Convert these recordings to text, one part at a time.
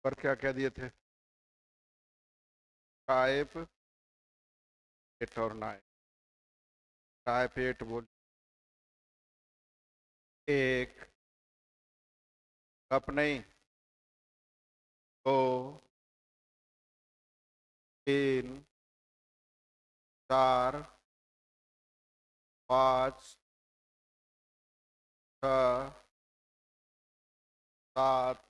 और क्या क्या दिए थे? 5, 8 और 9। 5, 8 बोल। एक कप नहीं। दो, तीन, चार, 5, 6, 7,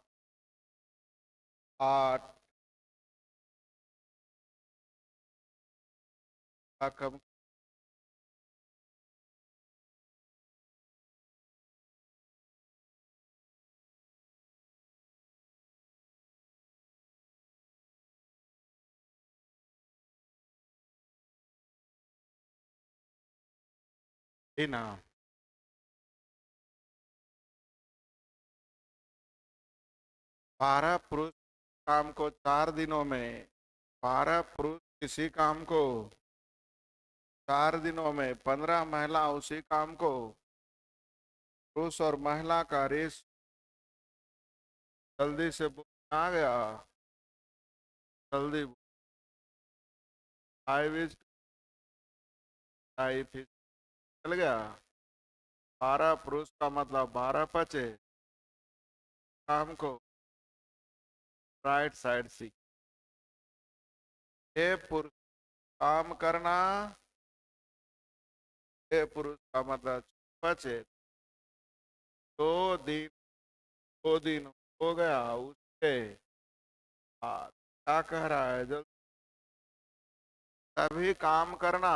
8 का कम। ही ना। 12 पुरुष काम को 4 दिनों में, 12 पुरुष किसी काम को 4 दिनों में, 15 महिला उसी काम को। पुरुष और महिला का रेस जल्दी से आ गया। जल्दी। आई विज आई फिश चल गया। 12 पुरुष का मतलब 12 बचे काम को। राइट साइड सी। हे पुरुष काम करना। हे पुरुष का मतलब बचे 2 दिन। 2 दिन हो गया उसके बाद। क्या कह रहा है? जल्दी तभी काम करना।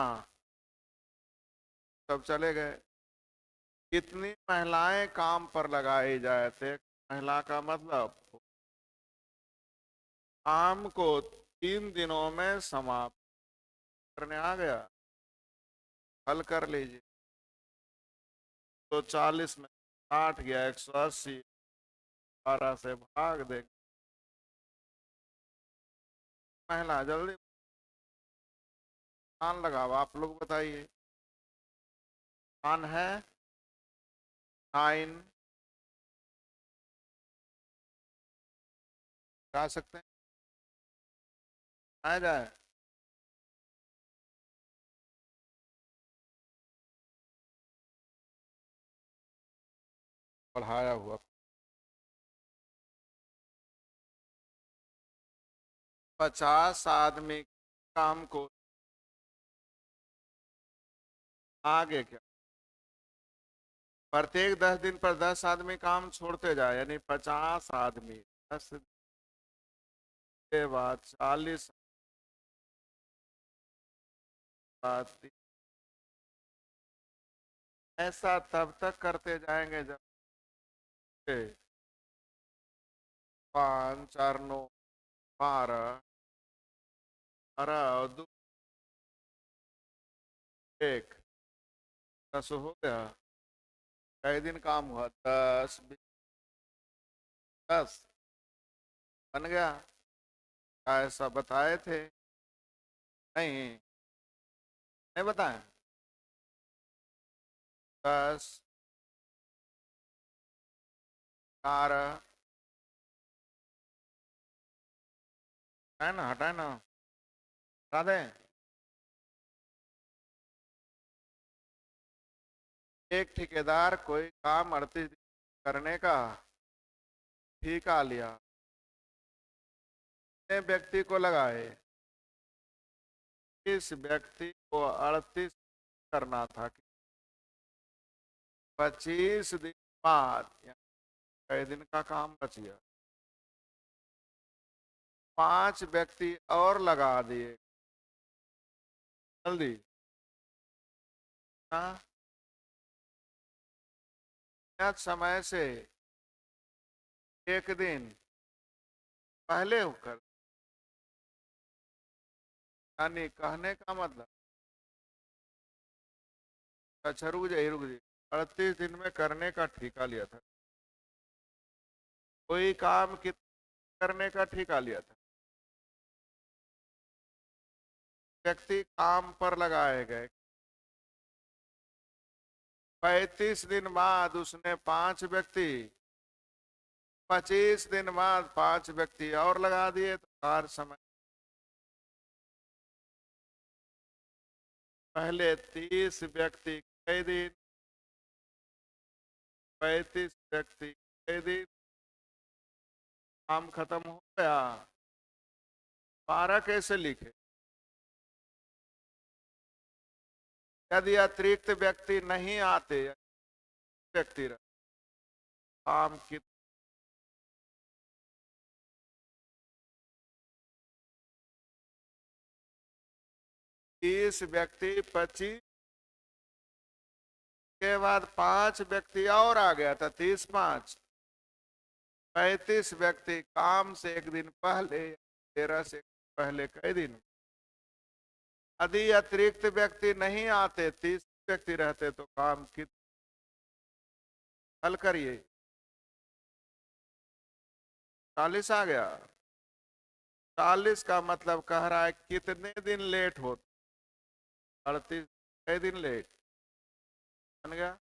सब चले गए। कितनी महिलाएं काम पर लगाई जाए थे? महिला का मतलब काम को 3 दिनों में समाप्त करने आ गया। हल कर लीजिए। तो 40 में 8 गया, 180। 12 से भाग दे। महिला जल्दी कान लगाओ। आप लोग बताइए। कान है 9। गा सकते हैं? आ जाए। पढ़ाया हुआ। 50 आदमी काम को आगे क्या? प्रत्येक 10 दिन पर 10 आदमी काम छोड़ते जाए, यानी 50 आदमी। 10 के बाद 40 आदमी। ऐसा तब तक करते जाएंगे जब 5, 4, 9, 12, 12, 1, 10 हो गया। कई दिन काम हुआ? 10, 20, 10 बन गया। ऐसा बताए थे? नहीं, नहीं बताए। 10, 12 है ना, हटाए ना, हटा दें। एक ठेकेदार कोई काम 38 दिन करने का ठेका लिया। कितने व्यक्ति को लगाए? इस व्यक्ति को 38 करना था। 25 दिन बाद कई दिन का काम बच गया। 5 व्यक्ति और लगा दिए। जल्दी। हाँ, नियत समय से 1 दिन पहले होकर, यानी कहने का मतलब। अच्छा रुक जाइए, रुक जाइए। 38 दिन में करने का ठेका लिया था। कोई काम कितना करने का ठेका लिया था? व्यक्ति काम पर लगाए गए। 35 दिन बाद उसने 5 व्यक्ति 25 दिन बाद 5 व्यक्ति और लगा दिए तो कार्य समय पहले 30 व्यक्ति कई दिन, 35 व्यक्ति कई दिन, काम खत्म हो गया। 12 कैसे लिखे? यदि अतिरिक्त व्यक्ति नहीं आते, व्यक्ति रहे, काम की 30 व्यक्ति 25 के बाद 5 व्यक्ति और आ गया था, 30 5 35 व्यक्ति काम से एक दिन पहले, 13 से पहले कई दिन। यदि अतिरिक्त व्यक्ति नहीं आते, 30 व्यक्ति रहते तो काम कितना? हल करिए। 40 आ गया। 40 का मतलब कह रहा है कितने दिन लेट होते? 38 कई दिन लेट बन गया।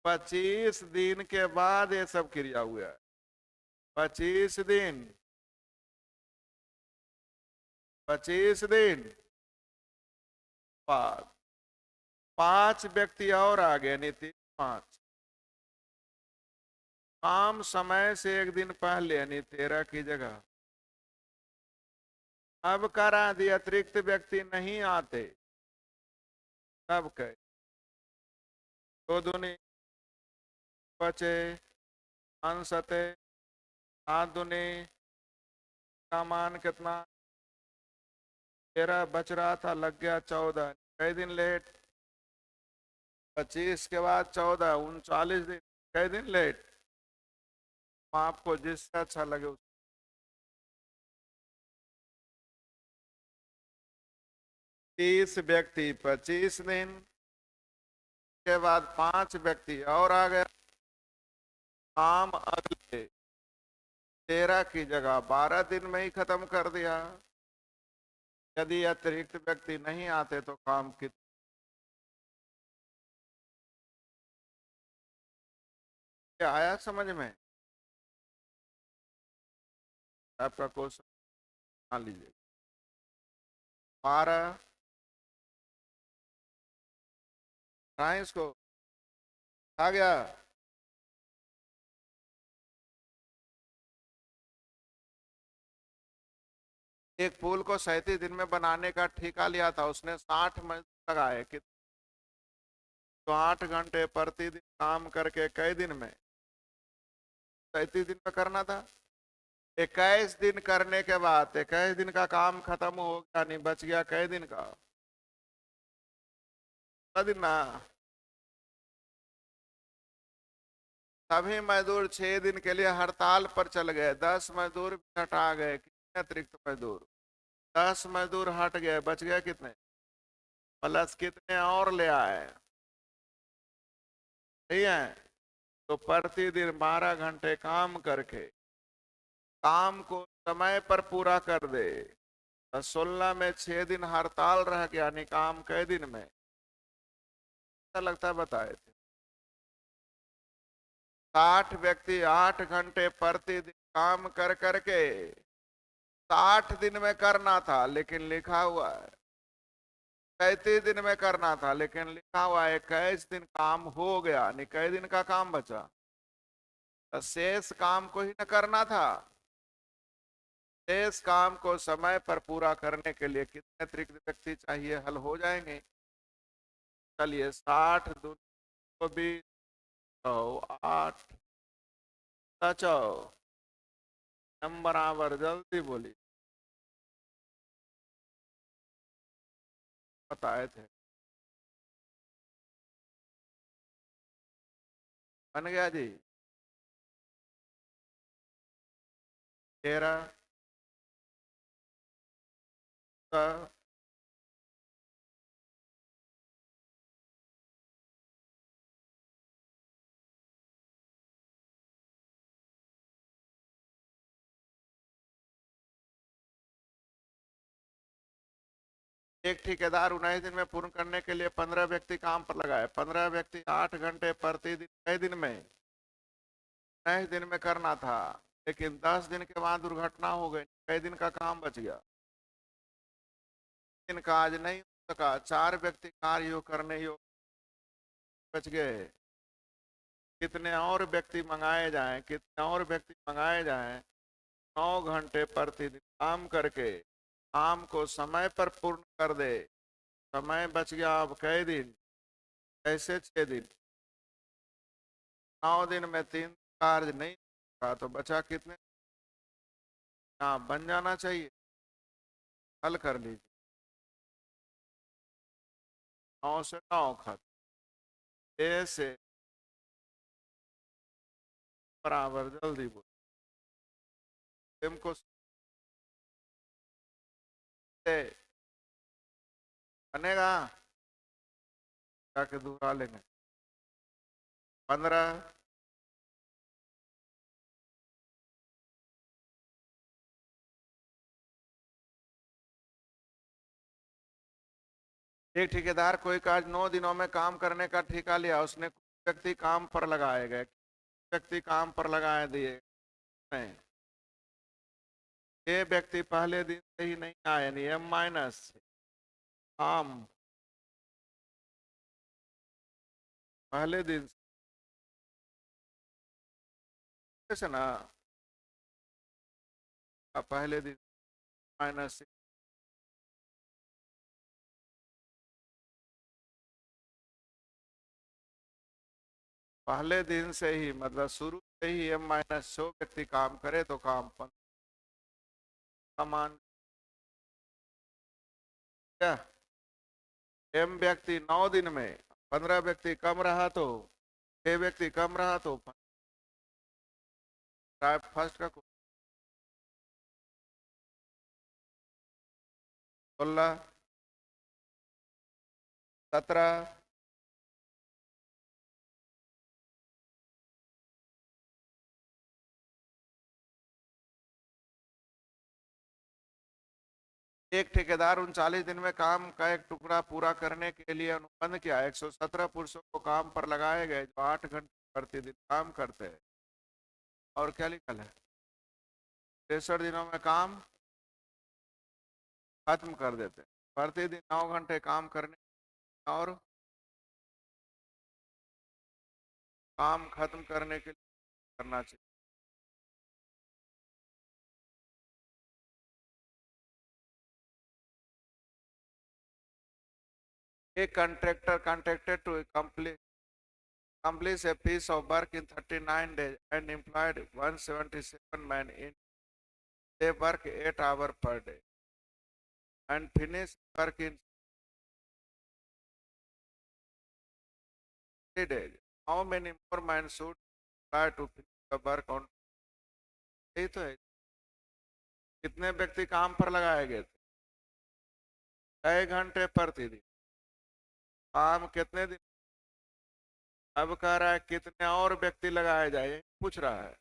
पच्चीस दिन के बाद ये सब क्रिया हुआ है। 25 दिन, 25 दिन बाद 5 व्यक्ति और आ गए, नीति 5 काम समय से एक दिन पहले, यानी 13 की जगह। अब करा दिया अतिरिक्त व्यक्ति नहीं आते, तब कहे 2 दूनी बचे, अंशते 7 दूनी का मान कितना? 13 बच रहा था, लग गया 14, कई दिन लेट? 25 के बाद 14, 39 दिन, कई दिन लेट? आपको जिससे अच्छा लगे उस 30 व्यक्ति 25 दिन के बाद 5 व्यक्ति और आ गया, काम अगले 13 की जगह 12 दिन में ही खत्म कर दिया। यदि अतिरिक्त व्यक्ति नहीं आते तो काम कितना? आया समझ में? आपका क्वेश्चन मान लीजिए। 12 साइंस को आ गया। एक पुल को 37 दिन में बनाने का ठेका लिया था, उसने 60 मजदूर लगाए कि तो 8 घंटे प्रतिदिन काम करके कई दिन में? 37 दिन में करना था। 21 दिन करने के बाद 21 दिन का काम खत्म हो गया, नहीं बच गया कई दिन का? दिन ना। सभी मजदूर 6 दिन के लिए हड़ताल पर चल गए, 10 मजदूर भी हटा गए। कितने अतिरिक्त मजदूर? 10 मजदूर हट गए, बच गए कितने? प्लस कितने और ले आए? ठीक है, तो प्रतिदिन 12 घंटे काम करके काम को समय पर पूरा कर दे। 16 में 6 दिन हड़ताल रह गया, नहीं काम कई दिन में? ऐसा लगता है बताए थे। 60 व्यक्ति 8 घंटे प्रतिदिन काम कर करके 60 दिन में करना था, लेकिन लिखा हुआ है 37 दिन में करना था, लेकिन लिखा हुआ है 21 दिन काम हो गया, नहीं कई दिन का काम बचा? तो शेष काम को ही न करना था। शेष काम को समय पर पूरा करने के लिए कितने अतिरिक्त व्यक्ति चाहिए? हल हो जाएंगे। चलिए 60 दूनी को 20, 8 बचो हम बराबर, जल्दी बोली। बताए थे। बन गया जी। 13 का एक ठेकेदार 19 दिन में पूर्ण करने के लिए 15 व्यक्ति काम पर लगाए। 15 व्यक्ति 8 घंटे प्रतिदिन कई दिन में 19 दिन में करना था, लेकिन 10 दिन के बाद दुर्घटना हो गई, कई दिन का काम बच गया। दिन काज नहीं हो सका, 4 व्यक्ति कार्य योग करने योग बच गए। कितने और व्यक्ति मंगाए जाएं, कितने और व्यक्ति मंगाए जाएं। 9 घंटे प्रतिदिन काम करके काम को समय पर पूर्ण कर दे। समय बच गया अब कई दिन, कैसे 6 दिन। 9 दिन में 3 कार्य नहीं था तो बचा कितने। हाँ, बन जाना चाहिए। हल कर लीजिए। 9 से 9 खत्म, ए से बराबर, जल्दी बोल। को बनेगा, जाके दोहरा लेंगे। 15 एक ठेकेदार कोई कार्य 9 दिनों में काम करने का ठेका लिया। उसने कुछ व्यक्ति काम पर लगाए गए, व्यक्ति काम पर लगाए दिए नहीं। ये व्यक्ति पहले दिन से ही नहीं आए, यानी एम माइनस काम पहले दिन से ना, पहले दिन माइनस पहले दिन से ही, मतलब शुरू से ही एम माइनस 100 व्यक्ति काम करे तो काम समान। क्या एम व्यक्ति 9 दिन में 15 व्यक्ति कम रहा तो 6 व्यक्ति कम रहा तो फर्स्ट का 16 17 एक ठेकेदार 39 दिन में काम का एक टुकड़ा पूरा करने के लिए अनुबंध किया। 117 पुरुषों को काम पर लगाए गए जो 8 घंटे प्रतिदिन काम करते हैं। और क्या लिखा है, 63 दिनों में काम खत्म कर देते हैं। प्रतिदिन 9 घंटे काम करने और काम खत्म करने के लिए करना चाहिए। एक contractor contracted to accomplish a piece of work in 39 days and employed 177 men in, they work 8 hours per day and finish work in 3 days. How many more men should try to finish the work on? यही तो है। कितने व्यक्ति काम पर लगाए गए थे, 6 घंटे प्रतिदिन। काम कितने दिन, अब कह रहा है कितने और व्यक्ति लगाए जाए, पूछ रहा है।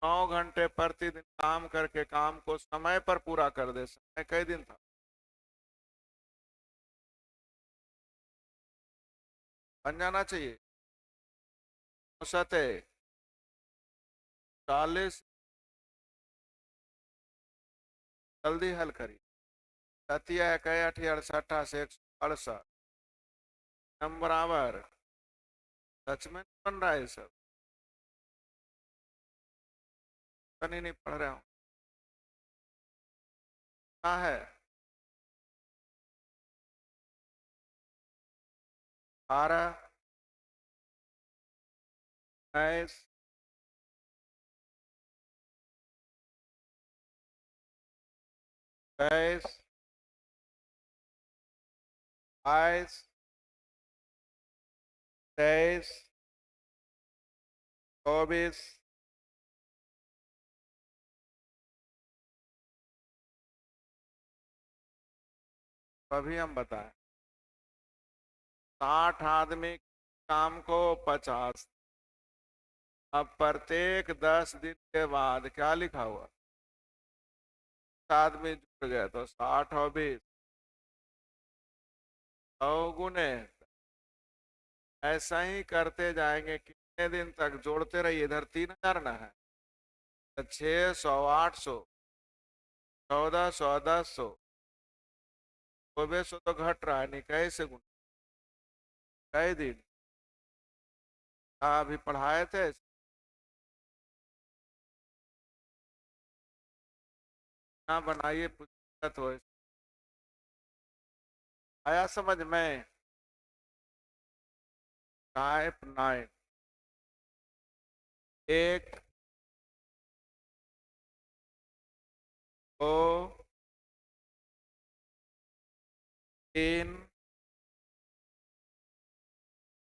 9 घंटे प्रतिदिन काम करके काम को समय पर पूरा कर दे। समय कई दिन था, बन जाना चाहिए। 40, जल्दी हल करिए। 168 नंबर बराबर। सच में बन रहा है सब, नहीं पढ़ रहा हूँ। क्या है 12 22 23 22 23 24 अभी हम बताएं। 60 आदमी काम को 50। अब प्रत्येक 10 दिन के बाद क्या लिखा हुआ, आदमी जुड़ गए तो 60 और 20 गुने ऐसा ही करते जाएंगे, कितने दिन तक जोड़ते रहिए। इधर 3000 ना है तो 600, 800, 1400, 1000, 2400 तो घट रहा है, नहीं कैसे गुना, कई दिन। अभी पढ़ाए थे। ना बनाइए पुस्तक हो। आया समझ में? टाइप 9, एक दो तीन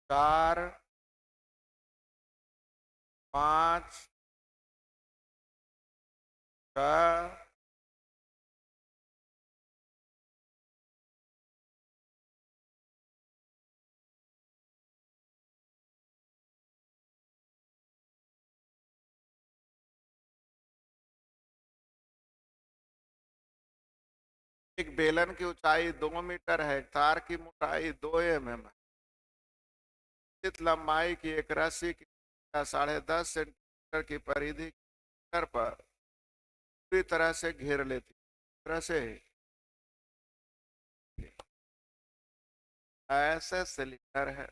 चार पाँच छः एक बेलन की ऊंचाई 2 मीटर है, तार की मोटाई 2 mm है, निश्चित लंबाई की एक रस्सी की 10.5 सेंटीमीटर की परिधि पर पूरी तरह से घेर लेती, तरह से ऐसे सिलेंडर है,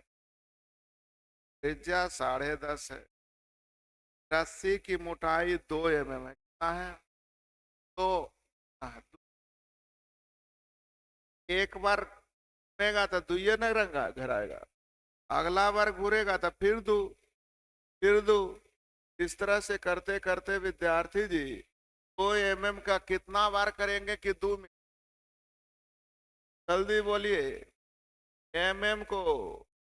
त्रिज्या 10.5 है, रस्सी की मोटाई 2 mm है। कितना है? तो एक बार घूमेगा तो दुइये न रंगा घर आएगा, अगला बार घूरेगा तो फिर दो, इस तरह से करते करते विद्यार्थी जी 2 mm का कितना बार करेंगे कि 2 मीटर? जल्दी बोलिए। को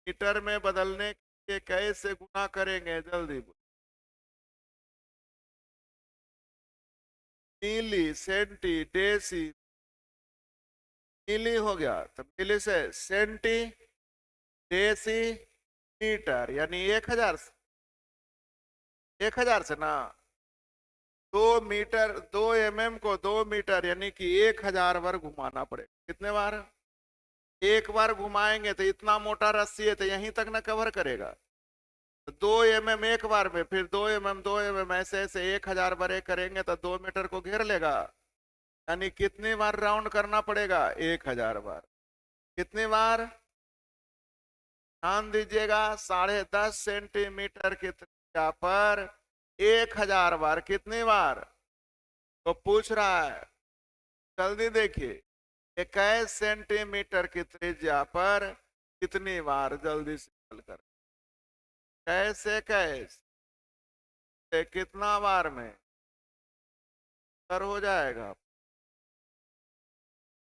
मीटर में बदलने के कैसे गुना करेंगे, जल्दी बोलिए। मिली, सेंटी, डेसी, मिली हो गया तो मिली से सेंटी, डेसी, मीटर, यानी 1000 से ना 2 मीटर, 2 mm को 2 मीटर यानी कि 1000 बार घुमाना पड़ेगा। कितने बार? एक बार घुमाएंगे तो इतना मोटा रस्सी है तो यहीं तक ना कवर करेगा, तो 2 mm एक बार में, फिर 2 mm 2 mm ऐसे ऐसे 1000 बार करेंगे तो 2 मीटर को घेर लेगा। यानी कितनी बार राउंड करना पड़ेगा? 1000 बार। कितनी बार? ध्यान दीजिएगा, 10.5 सेंटीमीटर की त्रिज्या पर 1000 बार। कितनी बार? तो पूछ रहा है, जल्दी देखिए, 21 सेंटीमीटर की त्रिज्या पर कितनी बार? जल्दी से हल कर। कैसे कितना बार में कर हो जाएगा?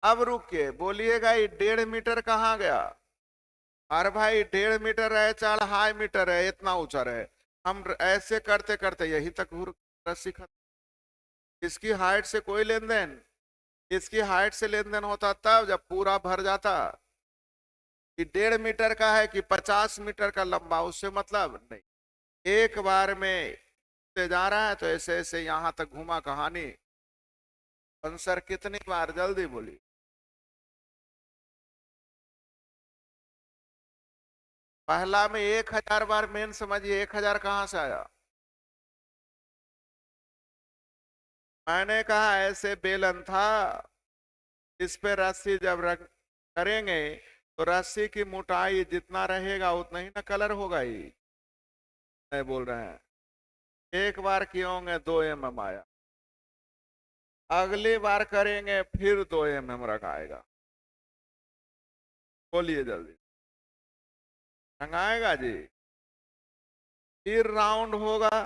अब रुकिए, बोलिएगा ये 1.5 मीटर कहाँ गया? अरे भाई 1.5 मीटर है, 4.5 मीटर है, इतना ऊंचा रहे। हम ऐसे करते करते यही तक रस्सी खत्म। इसकी हाइट से कोई लेन देन, इसकी हाइट से लेन देन होता तब जब पूरा भर जाता। कि 1.5 मीटर का है कि 50 मीटर का लंबा, उससे मतलब नहीं। एक बार में से जा रहा है तो ऐसे ऐसे यहां तक घुमा कहानी। आंसर कितनी बार? जल्दी बोली। पहला में 1000 बार, मेन समझिए 1000 कहां से आया? मैंने कहा ऐसे बेलन था, इस पे रस्सी जब रख करेंगे तो रस्सी की मोटाई जितना रहेगा उतना ही ना कलर होगा ही। नहीं बोल रहे हैं? एक बार किए होंगे 2 mm आया, अगली बार करेंगे फिर 2 mm रखाएगा। बोलिए जल्दी। रंगाएगा जी, फिर राउंड होगा,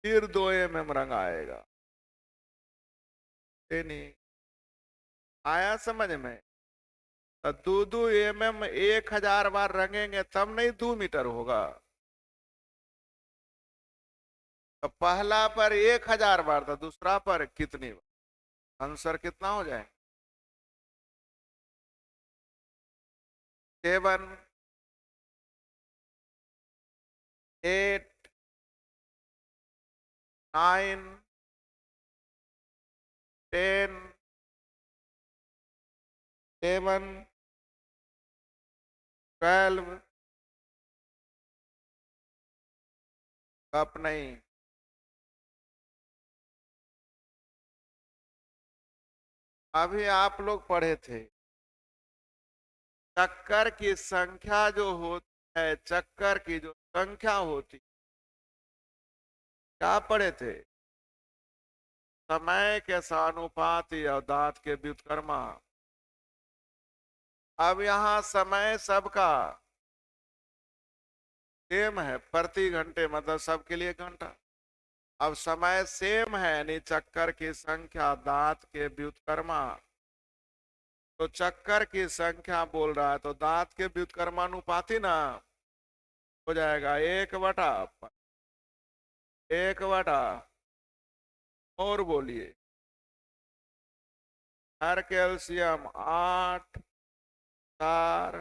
फिर 2 mm रंगाएगा। नहीं आया समझ में? तो 2 mm 1000 बार रंगेंगे तब नहीं 2 मीटर होगा। तो पहला पर 1000 बार था, दूसरा पर कितनी बार? आंसर कितना हो जाए? 7, 8, 9, 10, 7, 12 कप नहीं, अभी आप लोग पढ़े थे चक्कर की संख्या जो होती है, चक्कर की जो संख्या होती, क्या पढ़े थे? समय के समानुपाती और दांत के व्युत्क्रमा। अब यहां समय सबका सेम है, प्रति घंटे मतलब सबके लिए घंटा। अब समय सेम है, यानी चक्कर की संख्या दांत के व्युत्क्रमा, तो चक्कर की संख्या बोल रहा है तो दांत के व्युत्क्रमानुपाती ना हो जाएगा 1/1, और बोलिए हर कैल्शियम 8 4,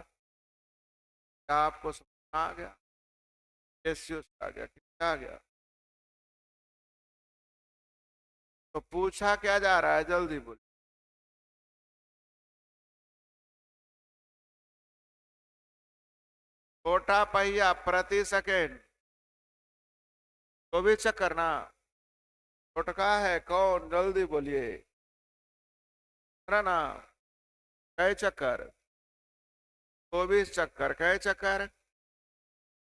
क्या आपको समझ आ गया? रेशियो आ गया, कितना आ गया? तो पूछा क्या जा रहा है, जल्दी बोलिए। छोटा पहिया प्रति सेकेंड, तो भी चेक करना। छोटका है कौन, जल्दी बोलिए ना। कई चक्कर, 24 चक्कर, कई चक्कर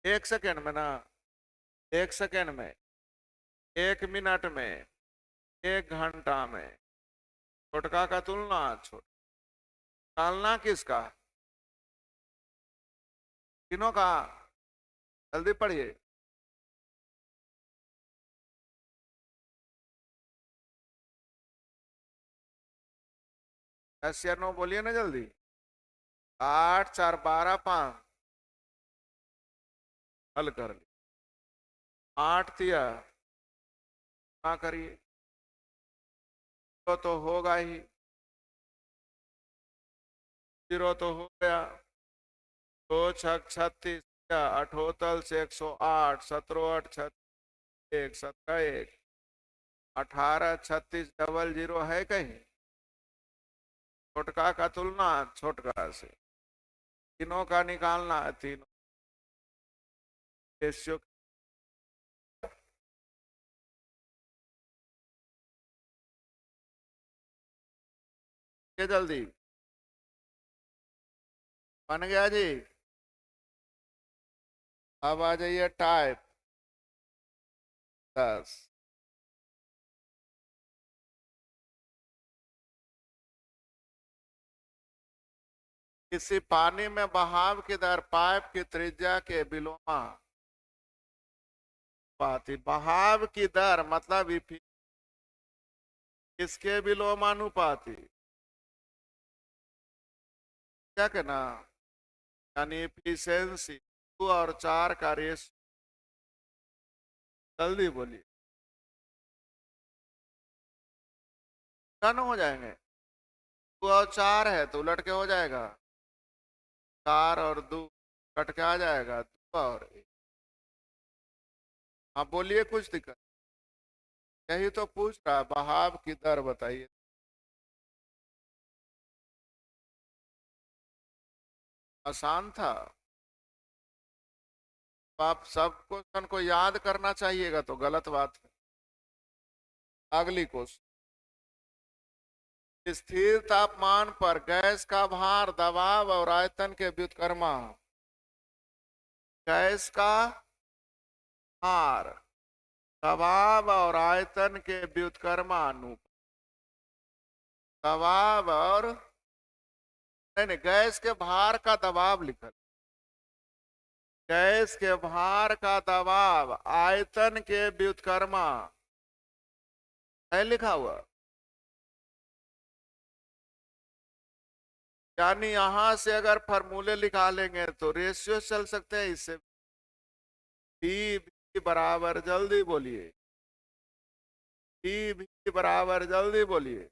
1 सेकेंड में ना, 1 सेकेंड में, 1 मिनट में, 1 घंटा में। छोटका का तुलना छोट, टालना किसका? तीनों का। जल्दी पढ़िए। दस या 9 बोलिए ना जल्दी। 8 4 12 5, हल कर ली। 8 दिया ना करिए तो होगा ही, 0 तो हो गया। 2 6 36, अठोतल से 108, 17 8 36, 1 17 1, 18 36, डबल 0 है कहीं? छोटका का तुलना छोटका से, तीनों का निकालना है, तीनों रेशियो। ये जल्दी बन गया जी। अब आ जाइए टाइप 10। किसी पानी में बहाव की दर पाइप की त्रिज्या के विलोमा पाती। बहाव की दर मतलब किसके विलोमानुपाती? क्या कहना, यानी एफिशिएंसी 2 और 4 का रेस। जल्दी बोलिए, टन हो जाएंगे। 2 और 4 है तो उलट के हो जाएगा, 4 और 2 कट के आ जाएगा, 2 और 1। हाँ बोलिए, कुछ दिक्कत? यही तो पूछ रहा है, बहाव की दर बताइए। आसान था। तो आप सब क्वेश्चन को याद करना चाहिएगा तो गलत बात है। अगली क्वेश्चन, स्थिर तापमान पर गैस का भार दबाव और आयतन के व्युत्क्रमा। गैस का भार दबाव और आयतन के व्युत्क्रमानुपात। दबाव और, नहीं, गैस के भार का दबाव लिखा, गैस के भार का दबाव आयतन के व्युत्क्रमा है लिखा हुआ। यानी यहां से अगर फॉर्मूले निकालेंगे तो रेशियो चल सकते हैं इससे। टी भी बराबर, जल्दी बोलिए, टी भी बराबर, जल्दी बोलिए,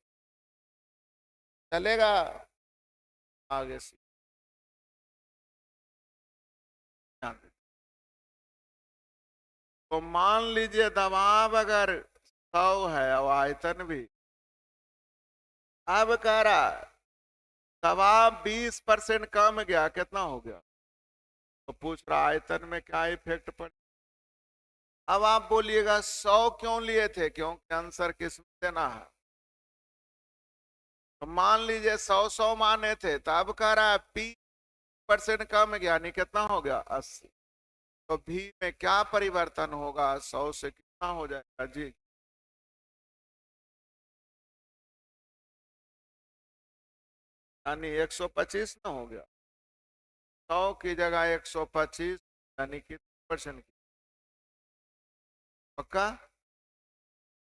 चलेगा? आगे से तो मान लीजिए दबाव अगर 100 है और आयतन भी, अब कह रहा दबाव 20% कम गया, कितना हो गया? तो पूछ रहा आयतन में क्या इफेक्ट पड़े। अब आप बोलिएगा 100 क्यों लिए थे, क्योंकि आंसर किसमें देना है। तो मान लीजिए 100 माने थे, तो अब कह रहा है P% कम है, यानी कितना हो गया 80। तो भी में क्या परिवर्तन होगा, 100 से कितना हो जाएगा जी। यानी 125 ना हो गया, 100 की जगह 125, यानी कितने परसेंट की। पक्का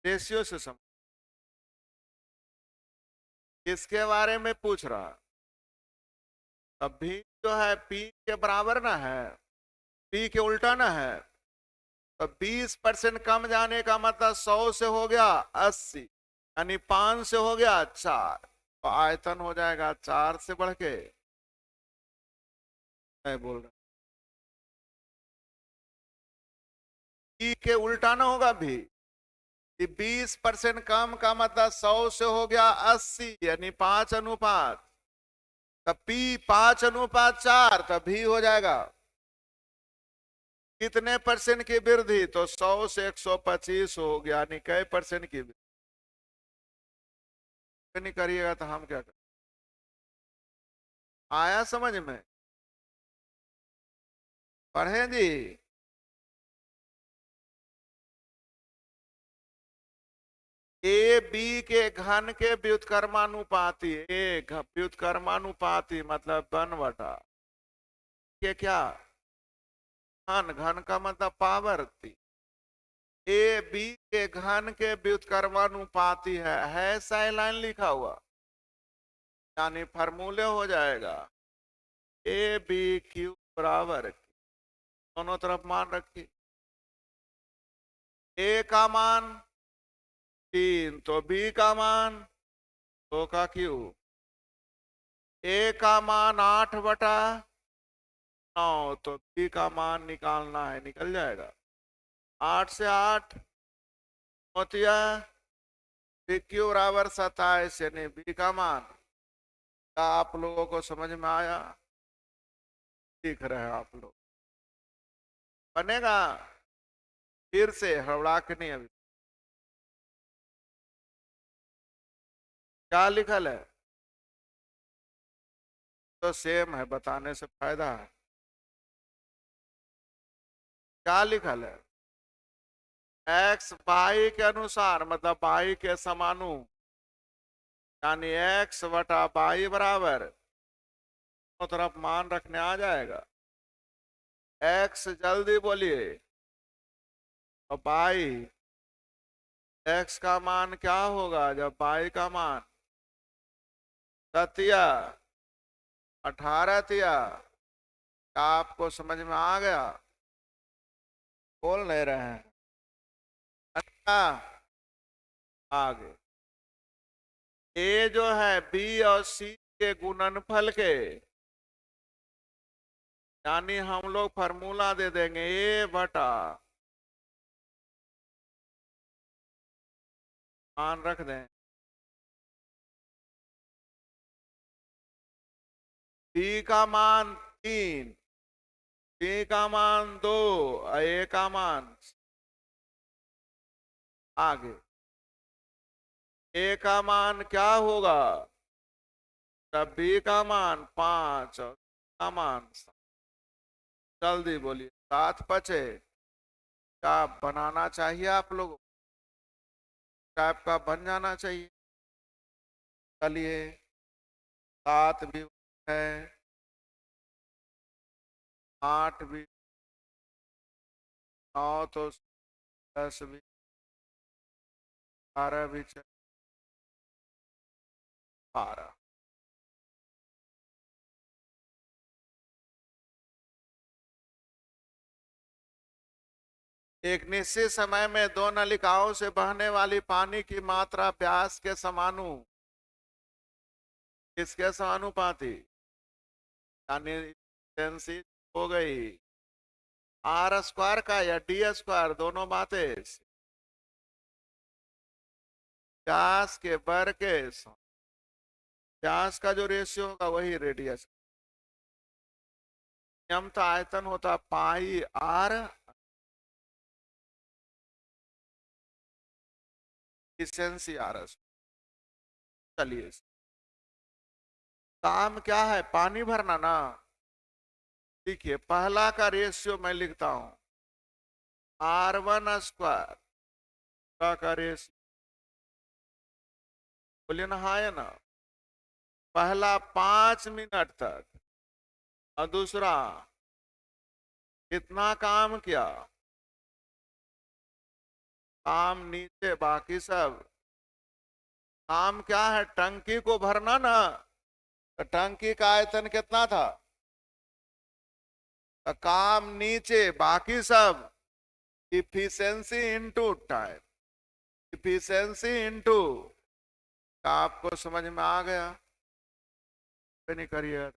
रेशियो से समझ, किसके बारे में पूछ रहा। अब भी जो है P के बराबर ना है, P के उल्टा ना है। तो 20% कम जाने का मतलब 100 से हो गया 80, यानी 5 से हो गया 4, तो आयतन हो जाएगा 4 से बढ़ के, मैं बोल रहा P के उल्टा ना होगा भी। 20% कम का मतलब 100 से हो गया 80, यानी 5 अनुपात, तब P 5 अनुपात 4, तब भी हो जाएगा कितने परसेंट की वृद्धि, तो 100 से 125 हो गया, यानी कई परसेंट की वृद्धि। नहीं करिएगा तो हम क्या करें। आया समझ में, पढ़े जी। ए बी के घन के व्युत्क्रमानुपाती, व्युत्क्रमानुपाती मतलब 1/, के क्या घन, घन का मतलब पावर थी। ए बी के घन के व्युत्क्रमानुपाती है ऐसा लाइन लिखा हुआ, यानी फार्मूले हो जाएगा ए बी क्यू बराबर, दोनों तरफ मान रखिए। ए का मान 3, तो बी का मान 2 का क्यू। ए का मान 8/9, तो बी का मान निकालना है, निकल जाएगा 8 से 8 मोतिया, क्यू बराबर 27, यानी बी का मान। क्या आप लोगों को समझ में आया, सीख रहे हैं आप लोग, बनेगा। फिर से हड़बड़ा के नहीं, अभी क्या लिखल है, तो सेम है, बताने से फायदा है। क्या लिखल है, एक्स वाई के अनुसार मतलब वाई के समानु, यानी x/y बराबर, दोनों तरफ मान रखने आ जाएगा। x जल्दी बोलिए, और y, x का मान क्या होगा जब y का मान 7 18 तिया। क्या आपको समझ में आ गया, बोल नहीं रहे हैं। अच्छा आगे, ए जो है बी और सी के गुणनफल के, यानी हम लोग फॉर्मूला दे देंगे A/, मान रख दें बी का मान 3, बी का मान 2, ए का मान। आगे ए का मान क्या होगा, तब बी का मान 5 और का मान 7। जल्दी बोलिए, 7×5 क्या बनाना चाहिए आप लोगों, टाइप का बन जाना चाहिए। चलिए 7 भी है, 8 भी, 9 तो 10 भी, 12 भी, 12। एक निश्चित समय में दो नलिकाओं से बहने वाली पानी की मात्रा व्यास के समानु, किसके समानुपाती, यानी efficiency हो गई R² का या D², दोनों बातें व्यास के वर्ग के, व्यास का जो रेशियो होगा वही रेडियस। नियमतः आयतन होता पाई आर, इफिशियंसी आर एस। चलिए, काम क्या है, पानी भरना ना। देखिए पहला का रेशियो मैं लिखता हूं R1² का रेशियो, बोलिए ना हाँ है ना। पहला 5 मिनट तक, और दूसरा कितना काम किया, काम नीचे बाकी सब। काम क्या है, टंकी को भरना ना। तो टंकी का आयतन कितना था, तो काम नीचे बाकी सब, efficiency into time, efficiency into. आपको समझ में आ गया, नहीं करिए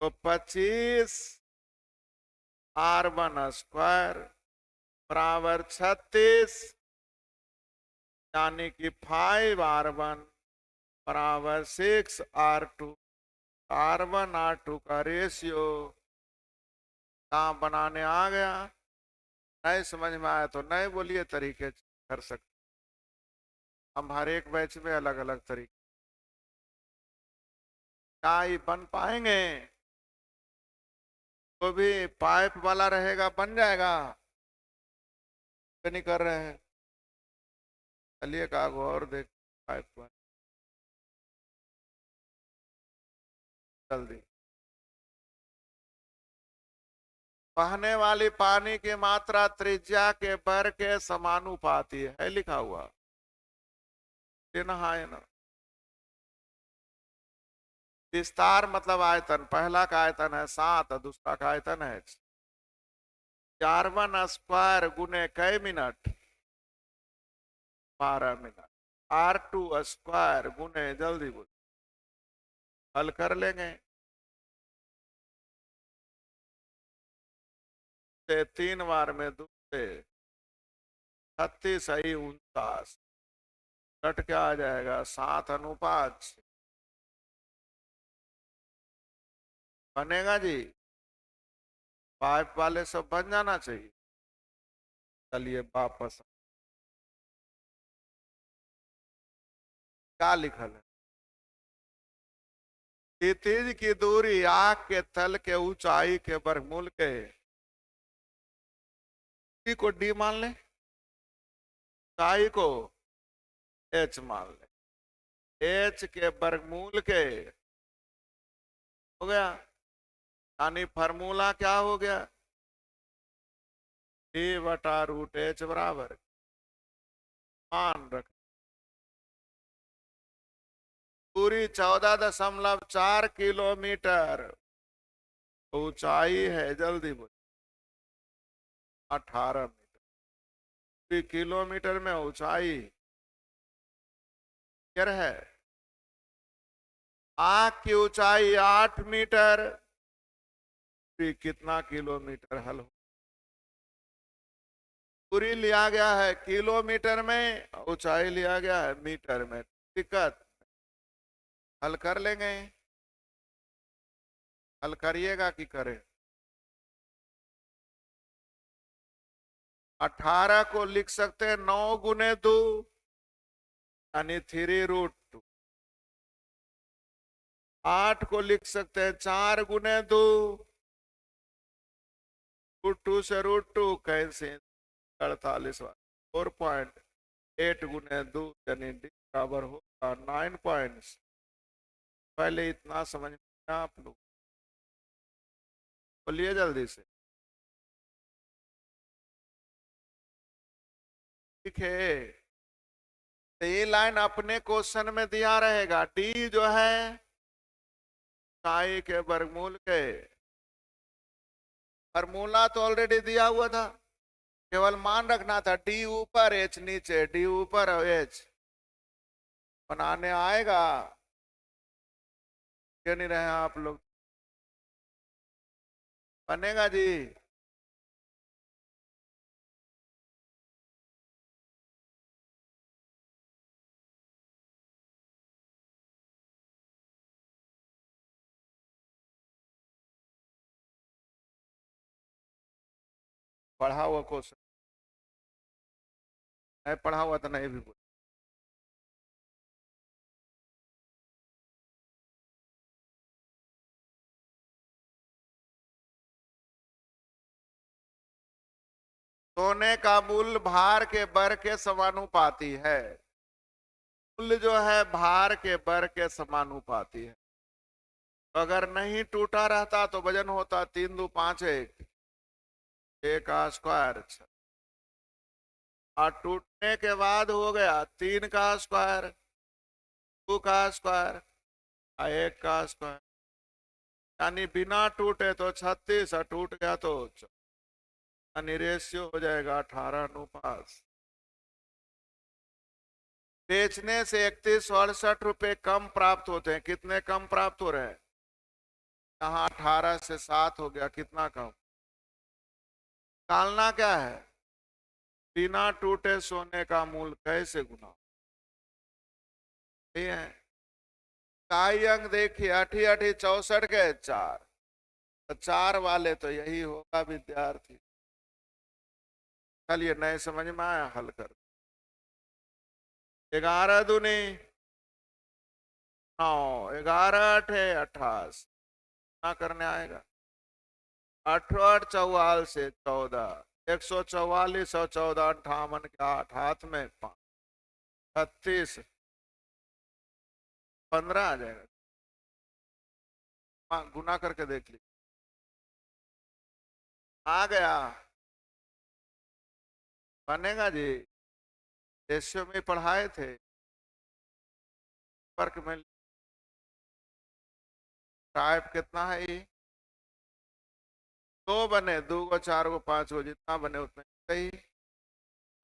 तो 25 R1² बराबर 36, यानी कि 5R1 बराबर 6R2। R1R2 का रेशियो काम बनाने आ गया। नहीं समझ में आया तो नए बोलिए, तरीके कर सकते। हम हर एक बैच में अलग अलग तरीके, क्या ये बन पाएंगे, तो भी पाइप वाला रहेगा बन जाएगा, नहीं कर रहे हैं। चलिए काग और देख, पाइप वाला जल्दी। बहने वाली पानी की मात्रा त्रिज्या के वर्ग के समानुपाती है लिखा हुआ, है ना। विस्तार मतलब आयतन, पहला का आयतन है 7, दूसरा का आयतन है R1² गुने कई मिनट, 12 मिनट। R2² गुने, जल्दी बोल, हल कर लेंगे। से 3 बार में 2 से 36 सही 49, कट क्या आ जाएगा 7:5। बनेगा जी, पाइप वाले सब बन जाना चाहिए। चलिए वापस, क्या लिखल है, क्षितिज की दूरी आग के तल के ऊंचाई के वर्गमूल के, को डी मान ले, ऊंचाई को एच मान ले, एच के वर्गमूल के, हो गया। यानी फार्मूला क्या हो गया, D/√H बराबर, मान रख, पूरी 14.4 किलोमीटर ऊंचाई है, जल्दी बोल, 18 मीटर। पूरी किलोमीटर में ऊंचाई क्या है, आग की ऊंचाई 8 मीटर, फिर कितना किलोमीटर हल हो, पूरी लिया गया है किलोमीटर में, ऊंचाई लिया गया है मीटर में। दिक्कत, हल कर लेंगे, हल करिएगा कि करें। 18 को लिख सकते हैं 9 गुने 2, यानी 3√2। 8 को लिख सकते हैं 4 गुने 2, √2 से √2 कैसे, 48। 4.8 गुने 2, यानी डी बराबर होगा 9 पॉइंट्स। पहले इतना समझ में आप लोग, बोलिए जल्दी से। ठीक है, तो ये लाइन अपने क्वेश्चन में दिया रहेगा, डी जो है साई के वर्गमूल के, फॉर्मूला तो ऑलरेडी दिया हुआ था, केवल मान रखना था, डी ऊपर एच नीचे, डी ऊपर एच बनाने आएगा, क्यों नहीं रहे आप लोग, बनेगा जी। पढ़ा हुआ क्वेश्चन, नहीं पढ़ा हुआ तो नहीं भी बोल। सोने का मूल्य भार के बर के समानुपाती है। मूल्य जो है भार के बर के समानुपाती है। तो अगर नहीं टूटा रहता तो वजन होता 3 2 5 1, 1 का स्क्वायर, और टूटने के बाद हो गया 3 का स्क्वायर, 2 का स्क्वायर, 1 का स्क्वायर, यानी बिना टूटे तो 36 और टूट गया तो यानी रेशियो हो जाएगा 18:5। बेचने से 3168 रुपए कम प्राप्त होते हैं। कितने कम प्राप्त हो रहे हैं? यहाँ 18 से 7 हो गया, कितना कम? निकालना क्या है? बिना टूटे सोने का मूल्य कैसे गुना। ठीक है, काई अंक देखिए, 8 8 64 के 4, तो 4 वाले तो यही होगा विद्यार्थी। चलिए, नए समझ में आया, हल कर। 11 दूनी 9, 11 8 28, ना करने आएगा। 8 8 44 से 14, 144 और 14 58 के 8, हाथ में 5, 36, 15 आ जाएगा। गुना करके देख लीजिए, आ गया, बनेगा जी। रेशियो में पढ़ाए थे, फर्क में टाइप कितना है ये? 2 बने, 2 को 4 को 5 को, जितना बने उतना सही,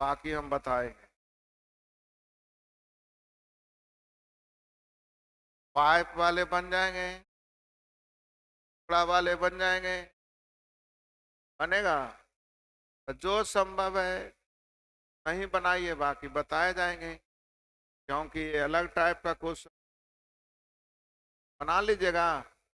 बाकी हम बताएंगे। पाइप वाले बन जाएंगे, कपड़ा वाले बन जाएंगे, बनेगा। जो संभव है नहीं बनाइए, बाकी बताए जाएंगे, क्योंकि ये अलग टाइप का क्वेश्चन बना लीजिएगा।